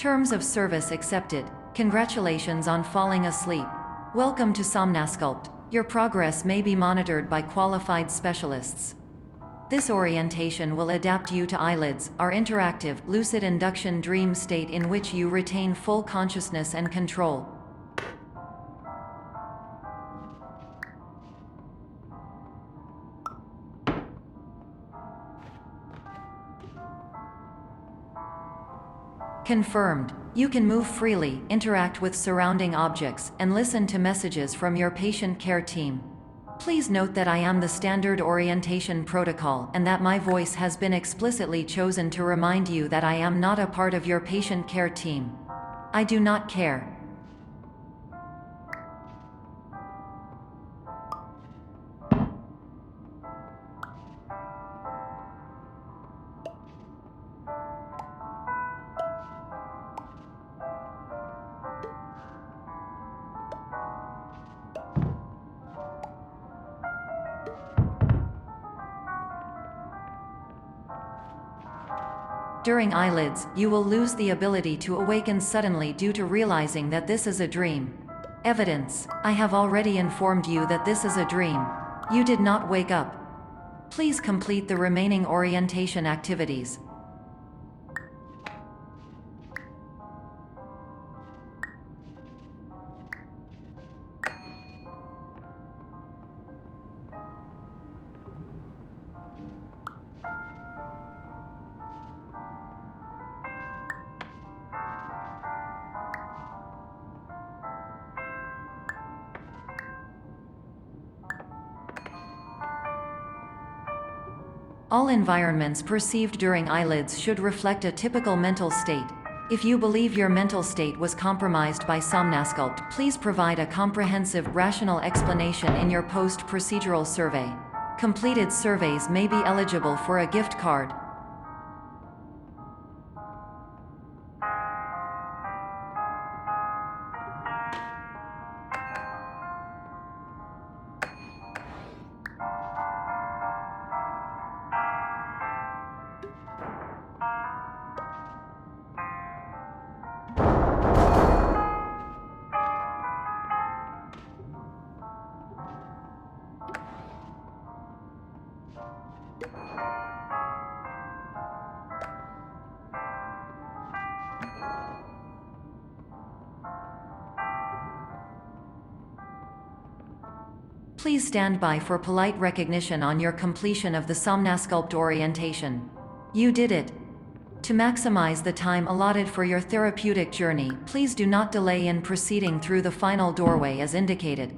Terms of service accepted. Congratulations on falling asleep. Welcome to Somnasculpt. Your progress may be monitored by qualified specialists. This orientation will adapt you to eyelids, our interactive, lucid induction dream state in which you retain full consciousness and control. Confirmed. You can move freely, interact with surrounding objects, and listen to messages from your patient care team. Please note that I am the standard orientation protocol and that my voice has been explicitly chosen to remind you that I am not a part of your patient care team. I do not care. During eyelids, you will lose the ability to awaken suddenly due to realizing that this is a dream. Evidence: I have already informed you that this is a dream. You did not wake up. Please complete the remaining orientation activities. All environments perceived during eyelids should reflect a typical mental state. If you believe your mental state was compromised by Somnasculpt, please provide a comprehensive, rational explanation in your post-procedural survey. Completed surveys may be eligible for a gift card. Please stand by for polite recognition on your completion of the Somnasculpt orientation. You did it. To maximize the time allotted for your therapeutic journey, please do not delay in proceeding through the final doorway as indicated.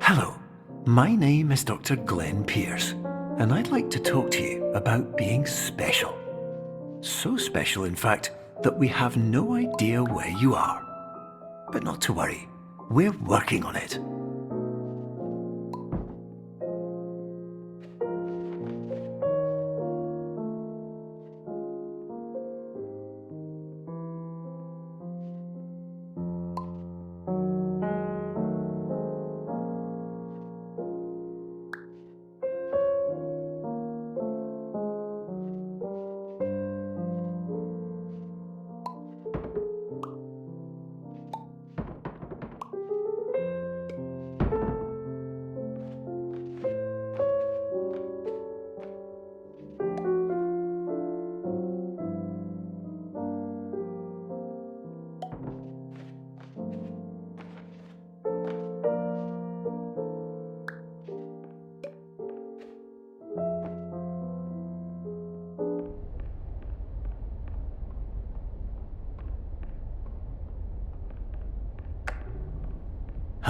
Hello, my name is Dr. Glenn Pierce, and I'd like to talk to you about being special. So special, in fact, that we have no idea where you are. But not to worry, we're working on it.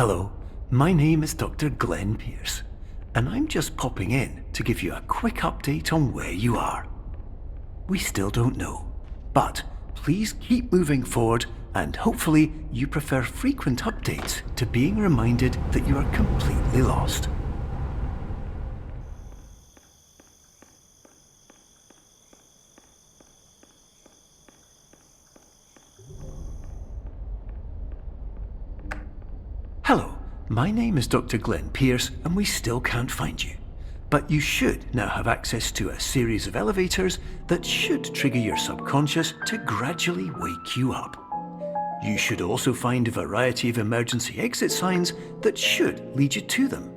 Hello, my name is Dr. Glenn Pierce, and I'm just popping in to give you a quick update on where you are. We still don't know, but please keep moving forward, and hopefully you prefer frequent updates to being reminded that you are completely lost. Hello, my name is Dr. Glenn Pierce, and we still can't find you. But you should now have access to a series of elevators that should trigger your subconscious to gradually wake you up. You should also find a variety of emergency exit signs that should lead you to them.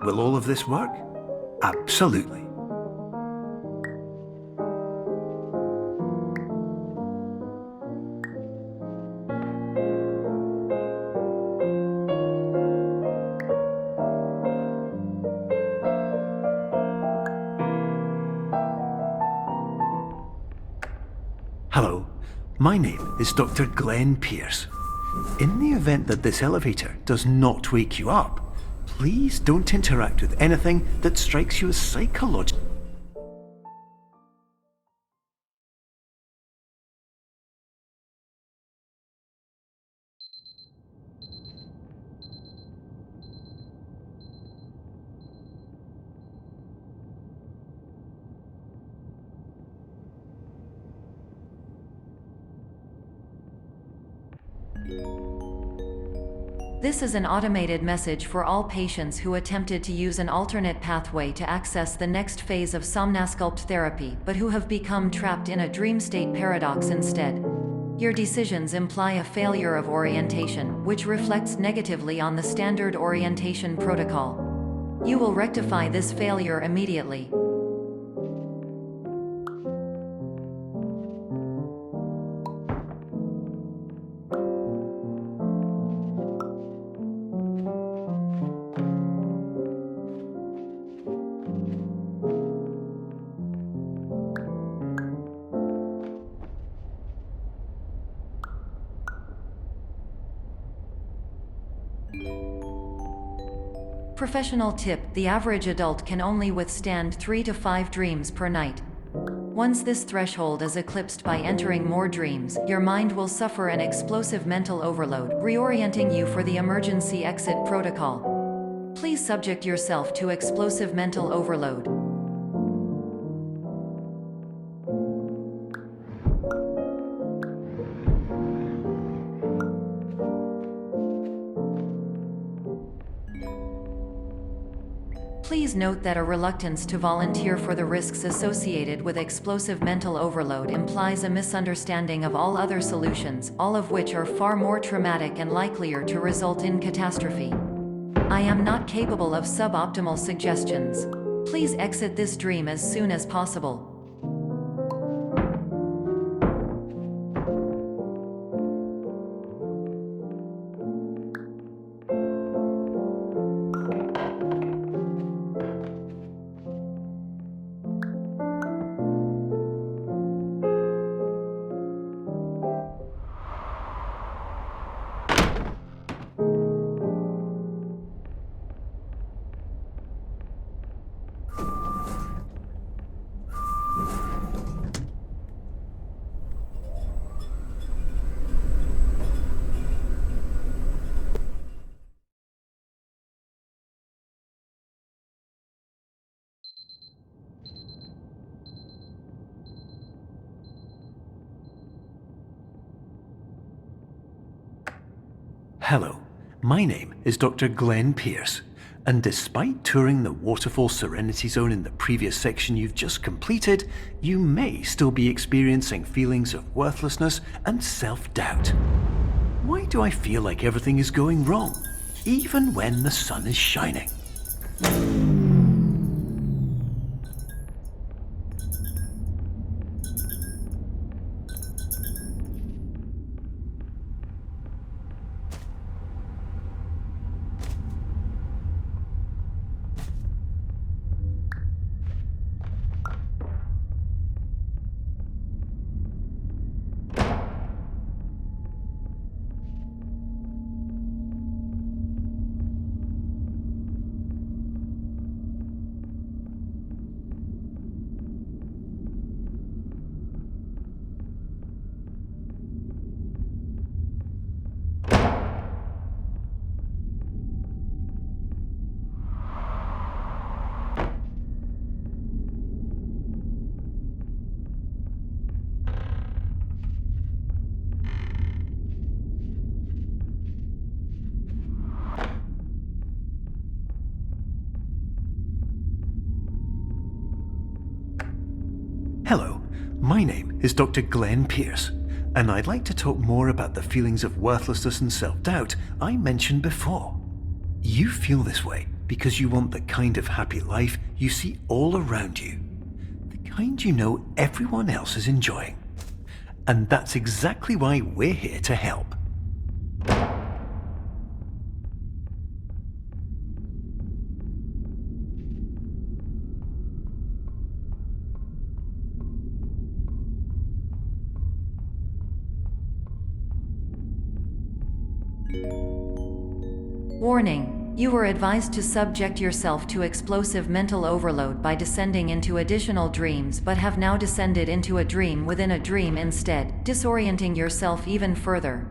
Will all of this work? Absolutely. Hello, my name is Dr. Glenn Pierce. In the event that this elevator does not wake you up, please don't interact with anything that strikes you as psychological. This is an automated message for all patients who attempted to use an alternate pathway to access the next phase of Somnasculpt therapy but who have become trapped in a dream state paradox instead. Your decisions imply a failure of orientation, which reflects negatively on the standard orientation protocol. You will rectify this failure immediately. Professional tip: the average adult can only withstand 3 to 5 dreams per night. Once this threshold is eclipsed by entering more dreams, your mind will suffer an explosive mental overload, reorienting you for the emergency exit protocol. Please subject yourself to explosive mental overload. Please note that a reluctance to volunteer for the risks associated with explosive mental overload implies a misunderstanding of all other solutions, all of which are far more traumatic and likelier to result in catastrophe. I am not capable of suboptimal suggestions. Please exit this dream as soon as possible. Hello, my name is Dr. Glenn Pierce, and despite touring the Waterfall Serenity Zone in the previous section you've just completed, you may still be experiencing feelings of worthlessness and self-doubt. Why do I feel like everything is going wrong, even when the sun is shining? Hello, my name is Dr. Glenn Pierce, and I'd like to talk more about the feelings of worthlessness and self-doubt I mentioned before. You feel this way because you want the kind of happy life you see all around you, the kind you know everyone else is enjoying. And that's exactly why we're here to help. Warning: you were advised to subject yourself to explosive mental overload by descending into additional dreams, but have now descended into a dream within a dream instead, disorienting yourself even further.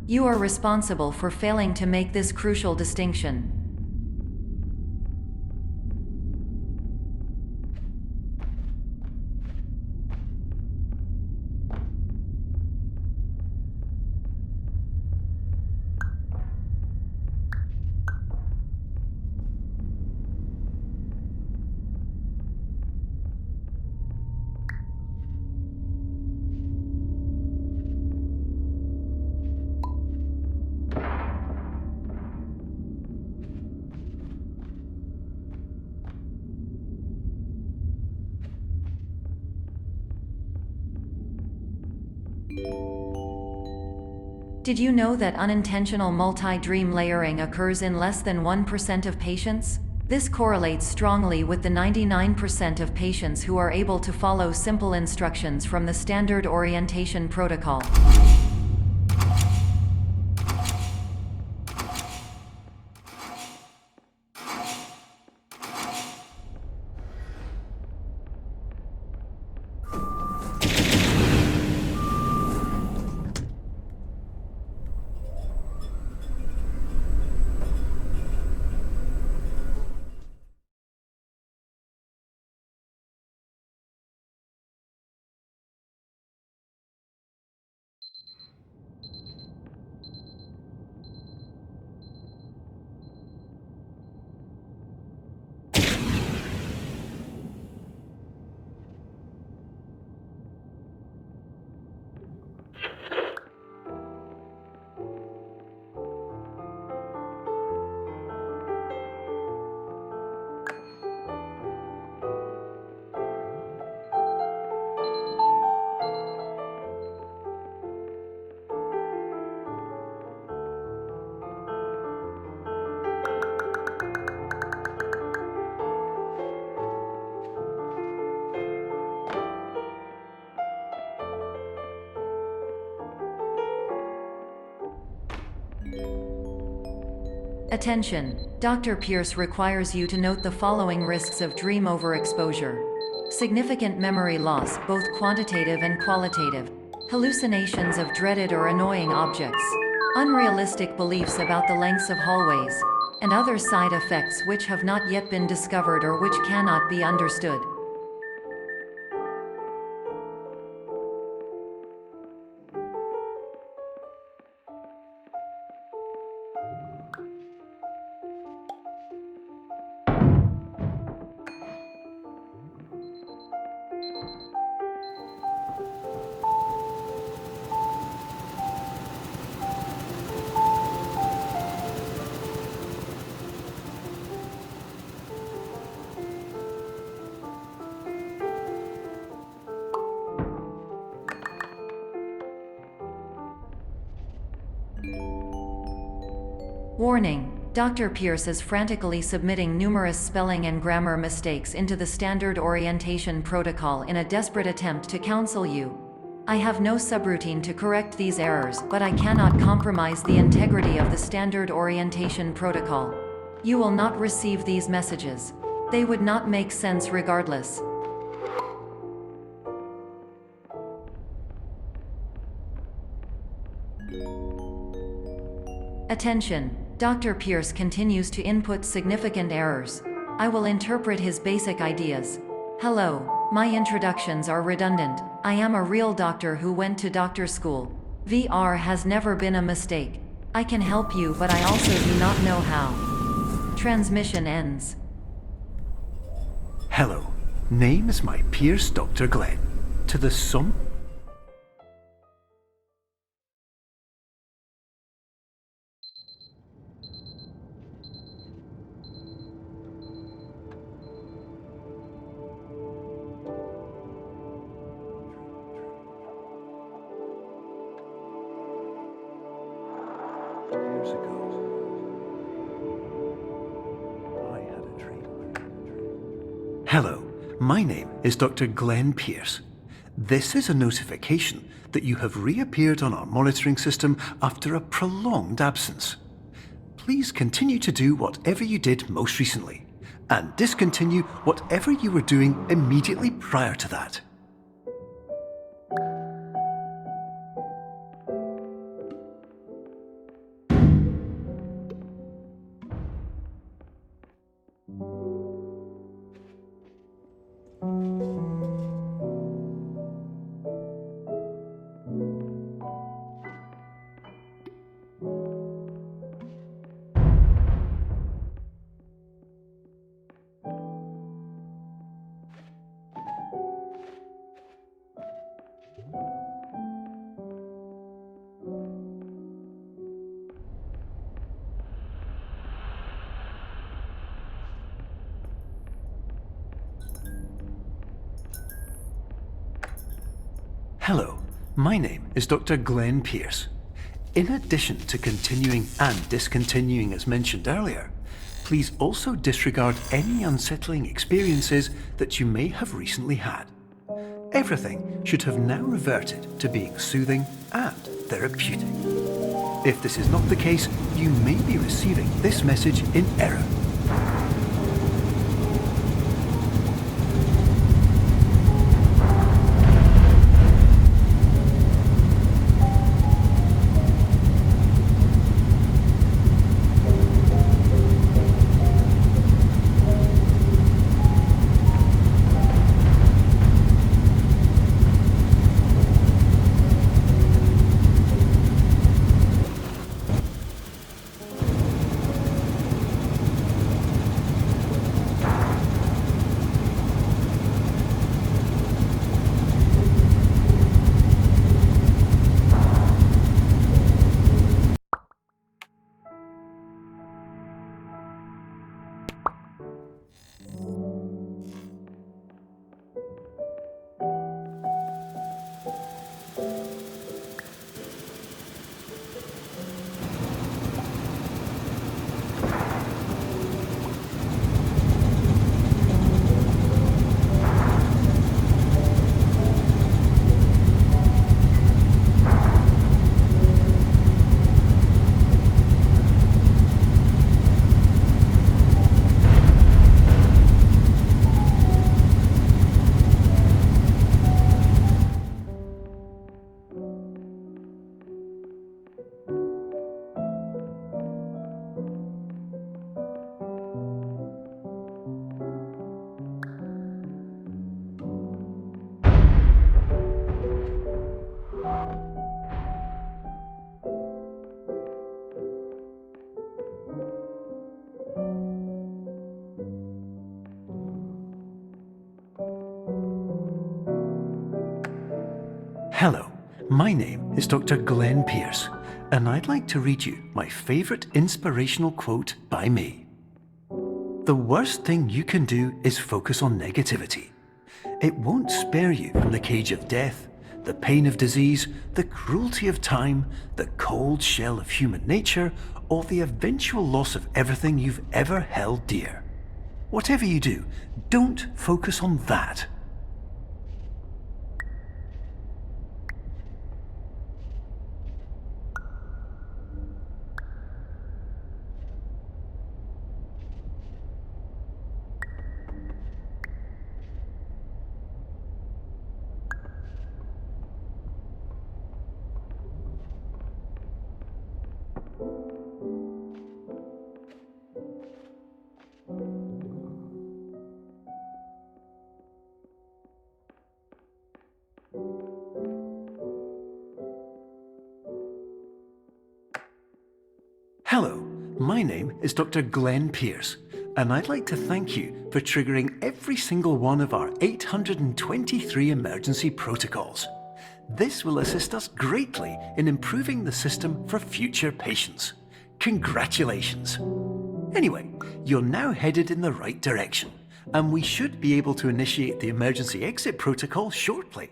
You are responsible for failing to make this crucial distinction. Did you know that unintentional multi-dream layering occurs in less than 1% of patients? This correlates strongly with the 99% of patients who are able to follow simple instructions from the standard orientation protocol. Attention! Dr. Pierce requires you to note the following risks of dream overexposure. Significant memory loss, both quantitative and qualitative. Hallucinations of dreaded or annoying objects. Unrealistic beliefs about the lengths of hallways. And other side effects which have not yet been discovered or which cannot be understood. Warning: Dr. Pierce is frantically submitting numerous spelling and grammar mistakes into the standard orientation protocol in a desperate attempt to counsel you. I have no subroutine to correct these errors, but I cannot compromise the integrity of the standard orientation protocol. You will not receive these messages. They would not make sense regardless. Attention! Dr. Pierce continues to input significant errors. I will interpret his basic ideas. Hello, my introductions are redundant. I am a real doctor who went to doctor school. VR has never been a mistake. I can help you, but I also do not know how. Transmission ends. Hello, name is my Pierce Dr. Glenn. to the Som... Years ago, I had a dream. Hello, my name is Dr. Glenn Pierce. This is a notification that you have reappeared on our monitoring system after a prolonged absence. Please continue to do whatever you did most recently, and discontinue whatever you were doing immediately prior to that. Hello, my name is Dr. Glenn Pierce. In addition to continuing and discontinuing as mentioned earlier, please also disregard any unsettling experiences that you may have recently had. Everything should have now reverted to being soothing and therapeutic. If this is not the case, you may be receiving this message in error. Hello, my name is Dr. Glenn Pierce, and I'd like to read you my favourite inspirational quote by me. The worst thing you can do is focus on negativity. It won't spare you from the cage of death, the pain of disease, the cruelty of time, the cold shell of human nature, or the eventual loss of everything you've ever held dear. Whatever you do, don't focus on that. Hello, my name is Dr. Glenn Pierce, and I'd like to thank you for triggering every single one of our 823 emergency protocols. This will assist us greatly in improving the system for future patients. Congratulations! Anyway, you're now headed in the right direction, and we should be able to initiate the emergency exit protocol shortly.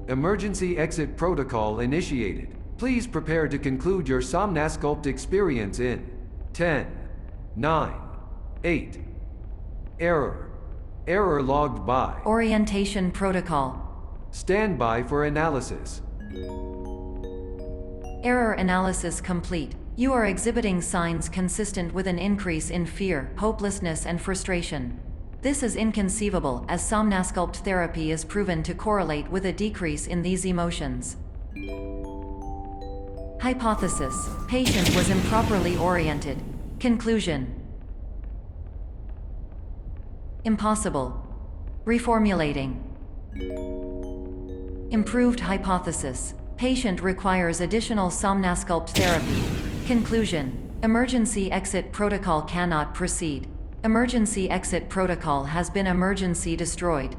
Emergency exit protocol initiated. Please prepare to conclude your Somnasculpt experience in 10, 9, 8. Error. Error logged by. Orientation protocol. Stand by for analysis. Error analysis complete. You are exhibiting signs consistent with an increase in fear, hopelessness, and frustration. This is inconceivable, as Somnasculpt therapy is proven to correlate with a decrease in these emotions. Hypothesis: patient was improperly oriented. Conclusion: impossible. Reformulating. Improved hypothesis: patient requires additional Somnasculpt therapy. Conclusion: emergency exit protocol cannot proceed. Emergency exit protocol has been emergency destroyed.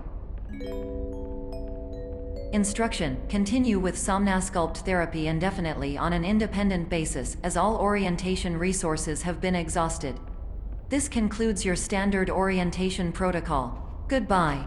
Instruction: continue with Somnasculpt therapy indefinitely on an independent basis, as all orientation resources have been exhausted. This concludes your standard orientation protocol. Goodbye.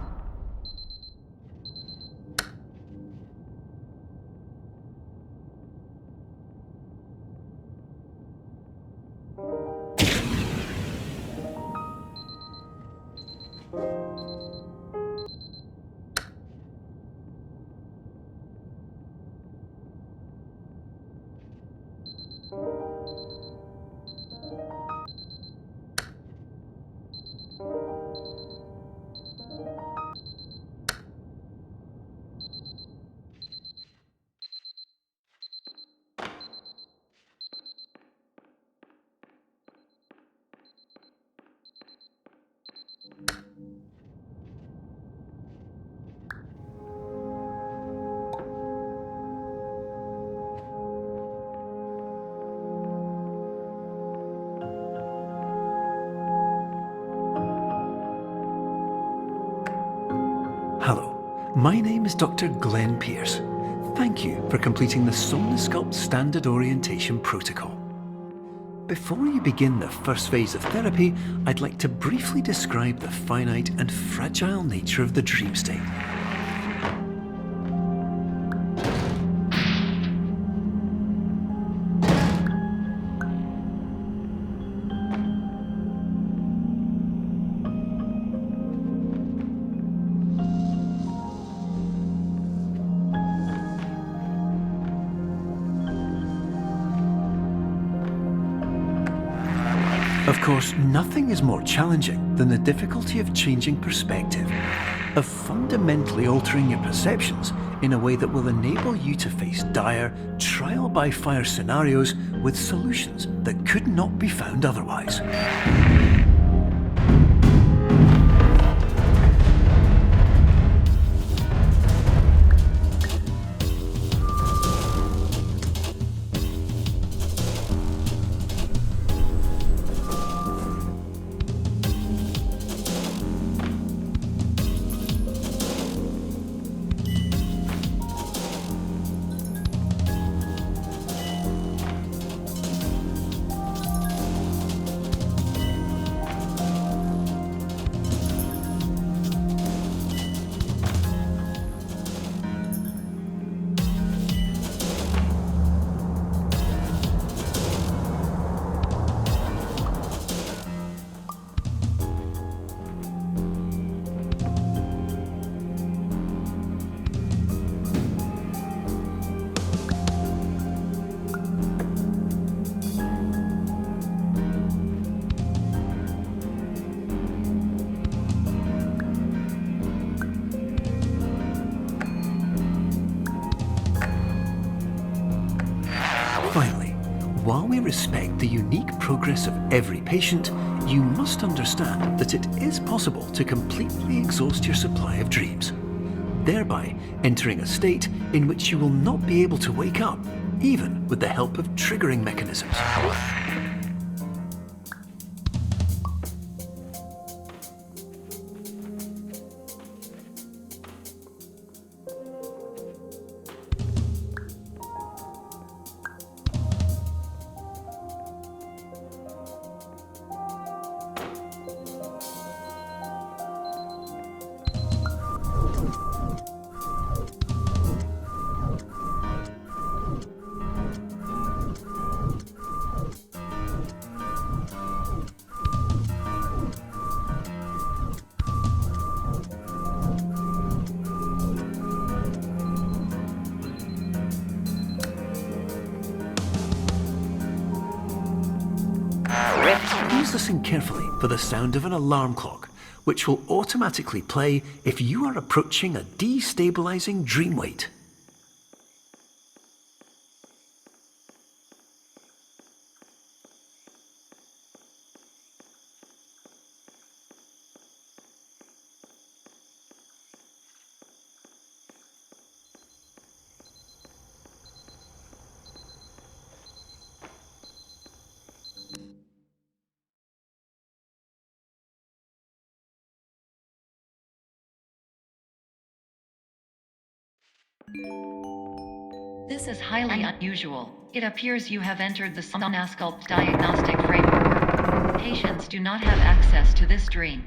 Hello, my name is Dr. Glenn Pierce. Thank you for completing the Somnasculpt Standard Orientation Protocol. Before you begin the first phase of therapy, I'd like to briefly describe the finite and fragile nature of the dream state. Of course, nothing is more challenging than the difficulty of changing perspective, of fundamentally altering your perceptions in a way that will enable you to face dire, trial-by-fire scenarios with solutions that could not be found otherwise. respect the unique progress of every patient, you must understand that it is possible to completely exhaust your supply of dreams, thereby entering a state in which you will not be able to wake up, even with the help of triggering mechanisms. Please listen carefully for the sound of an alarm clock, which will automatically play if you are approaching a destabilizing dream weight. This is highly unusual. It appears you have entered the Somnasculpt diagnostic framework. Patients do not have access to this dream.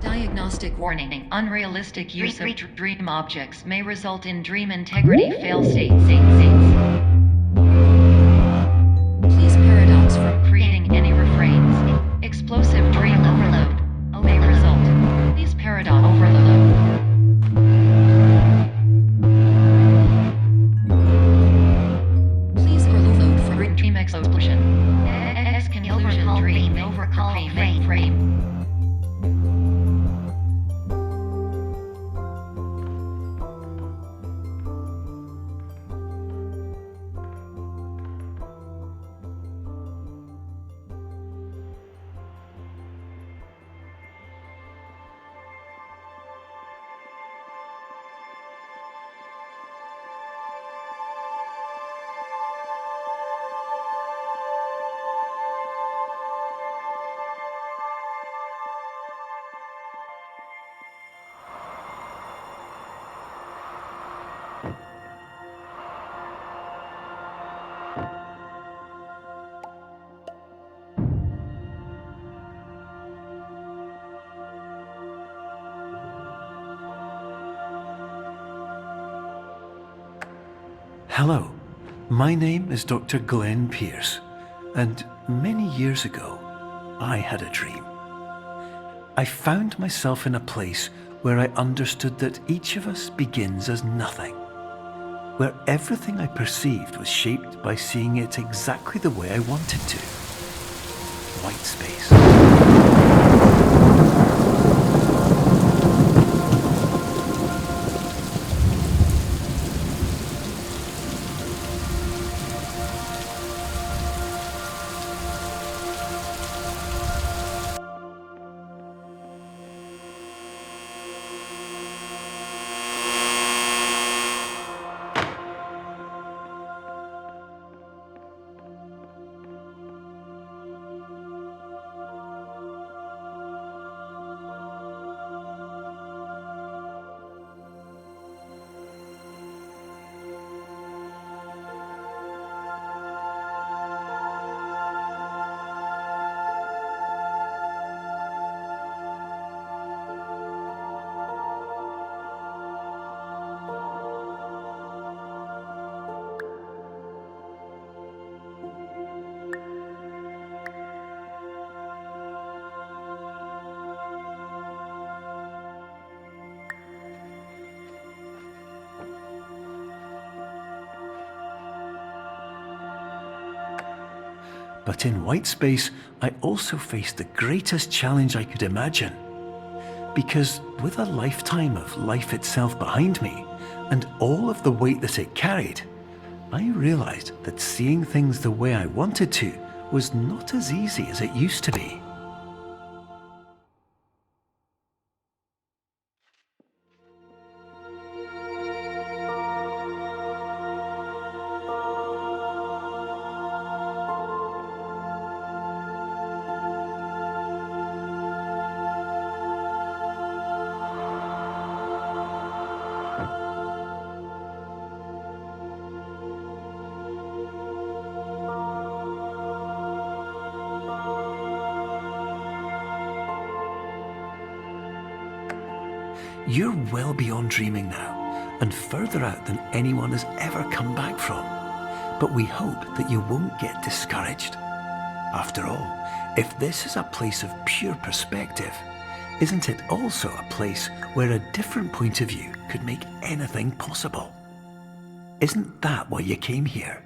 Diagnostic warning. Unrealistic use of dream objects may result in dream integrity fail states. Please paradox from creating any refrains. Explosive dream overload may result. Please paradox overload. Please overload for dream explosion. Exclusion dream overcall frame. Hello, my name is Dr. Glenn Pierce, and many years ago, I had a dream. I found myself in a place where I understood that each of us begins as nothing, where everything I perceived was shaped by seeing it exactly the way I wanted to. White space. But in white space, I also faced the greatest challenge I could imagine. Because with a lifetime of life itself behind me, and all of the weight that it carried, I realized that seeing things the way I wanted to was not as easy as it used to be. You're well beyond dreaming now, and further out than anyone has ever come back from. But we hope that you won't get discouraged. After all, if this is a place of pure perspective, isn't it also a place where a different point of view could make anything possible? Isn't that why you came here?